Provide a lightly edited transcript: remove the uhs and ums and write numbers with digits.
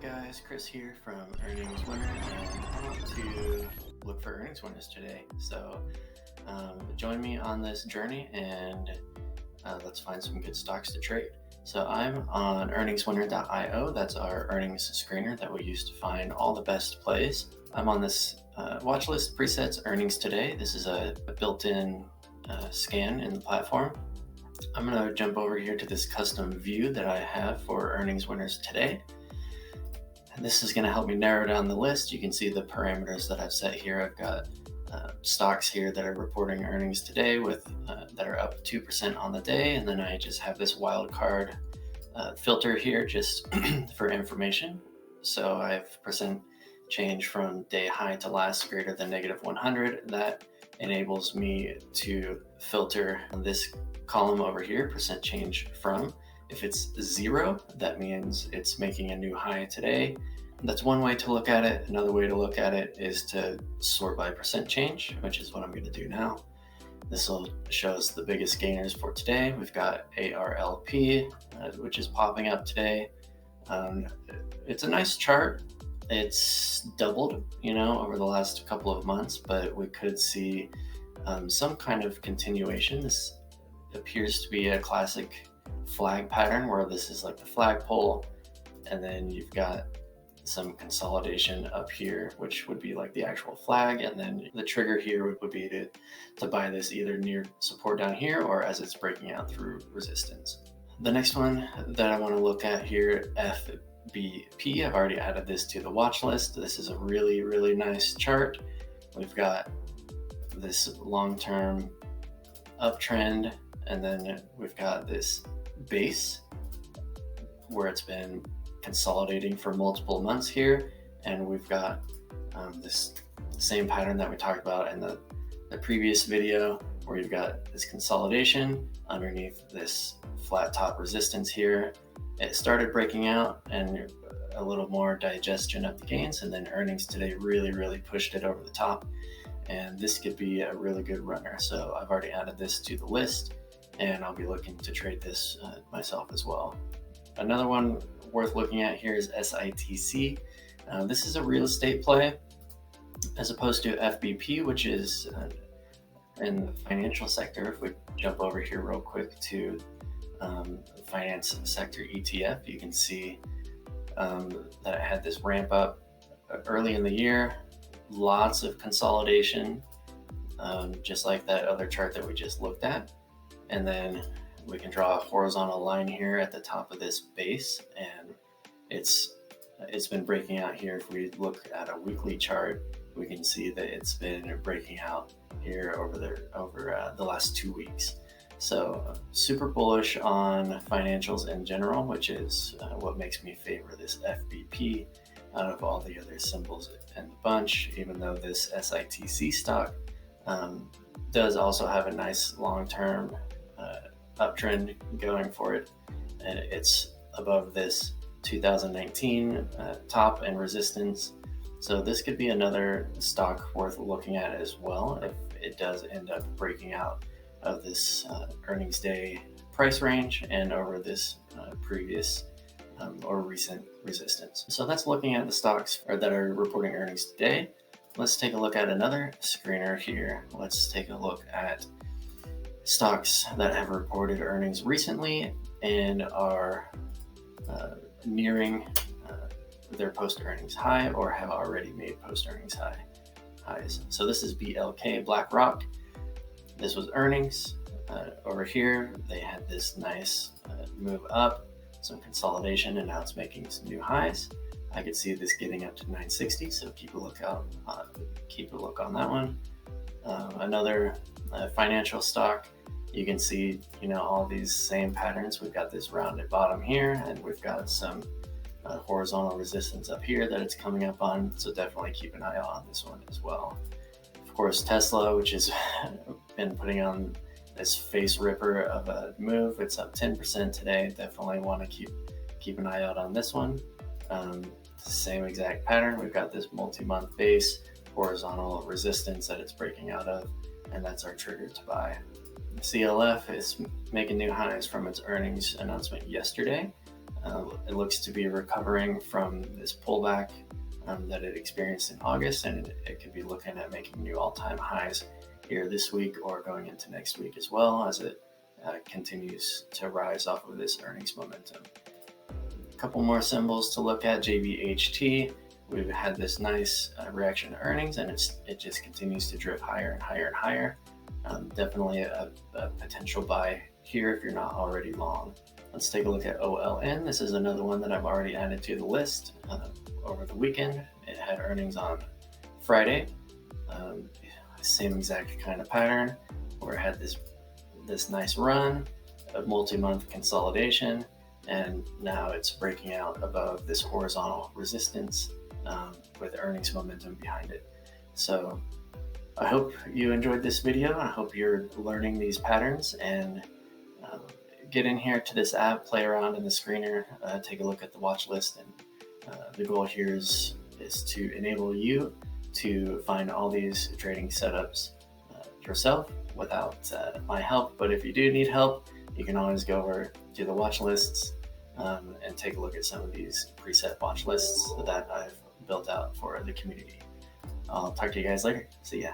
Guys, Chris here from Earnings Winner, and I want to look for earnings winners today. So join me on this journey and let's find some good stocks to trade. So I'm on earningswinner.io. That's our earnings screener that we use to find all the best plays. I'm on this watch list presets earnings today. This is a built-in scan in the platform. I'm going to jump over here to this custom view that I have for earnings winners today. And this is going to help me narrow down the list. You can see the parameters that I've set here. I've got stocks here that are reporting earnings today with that are up 2% on the day, and then I just have this wildcard filter here just for information. So I have percent change from day high to last greater than -100. That enables me to filter this column over here, percent change from. If it's 0, that means it's making a new high today. That's one way to look at it. Another way to look at it is to sort by percent change, which is what I'm going to do now. This will show us the biggest gainers for today. We've got ARLP, which is popping up today. It's a nice chart. It's doubled, over the last couple of months, but we could see some kind of continuation. This appears to be a classic flag pattern where this is like the flagpole, and then you've got some consolidation up here, which would be like the actual flag, and then the trigger here would be to buy this either near support down here or as it's breaking out through resistance. The next one that I want to look at here, FBP. I've already added this to the watch list. This is a really, really nice chart. We've got this long-term uptrend, and then we've got this base where it's been consolidating for multiple months here, and we've got this same pattern that we talked about in the previous video, where you've got this consolidation underneath this flat top resistance here. It started breaking out and a little more digestion of the gains, and then earnings today really pushed it over the top, and this could be a really good runner. So I've already added this to the list, and I'll be looking to trade this myself as well. Another one worth looking at here is SITC. This is a real estate play as opposed to FBP, which is in the financial sector. If we jump over here real quick to finance sector ETF, you can see that it had this ramp up early in the year, lots of consolidation, just like that other chart that we just looked at. And then we can draw a horizontal line here at the top of this base, and it's been breaking out here. If we look at a weekly chart, we can see that it's been breaking out here over the last 2 weeks. So super bullish on financials in general, which is what makes me favor this FBP out of all the other symbols in the bunch, even though this SITC stock does also have a nice long-term uptrend going for it, and it's above this 2019 top and resistance. So this could be another stock worth looking at as well if it does end up breaking out of this earnings day price range and over this previous or recent resistance. So that's looking at the stocks that are reporting earnings today. Let's take a look at another screener here. Let's take a look at stocks that have reported earnings recently and are nearing their post-earnings high or have already made post-earnings highs. So this is BLK, BlackRock. This was earnings. Over here, they had this nice move up, some consolidation, and now it's making some new highs. I could see this getting up to 960, so keep a look on that one. Another financial stock, you can see, all these same patterns. We've got this rounded bottom here, and we've got some horizontal resistance up here that it's coming up on. So definitely keep an eye on this one as well. Of course, Tesla, which has been putting on this face ripper of a move. It's up 10% today. Definitely want to keep an eye out on this one. Same exact pattern. We've got this multi-month base, horizontal resistance that it's breaking out of, and that's our trigger to buy. CLF is making new highs from its earnings announcement yesterday. It looks to be recovering from this pullback that it experienced in August, and it could be looking at making new all-time highs here this week or going into next week as well, as it continues to rise off of this earnings momentum. A couple more symbols to look at. JBHT, we've had this nice reaction to earnings, and it just continues to drift higher and higher and higher. Definitely a potential buy here if you're not already long. Let's take a look at OLN. This is another one that I've already added to the list over the weekend. It had earnings on Friday. Same exact kind of pattern where it had this nice run of multi-month consolidation, and now it's breaking out above this horizontal resistance with earnings momentum behind it. So I hope you enjoyed this video. I hope you're learning these patterns, and get in here to this app, play around in the screener, take a look at the watch list, and the goal here is to enable you to find all these trading setups yourself without my help. But if you do need help, you can always go over to the watch lists and take a look at some of these preset watch lists that I've built out for the community. I'll talk to you guys later. See ya.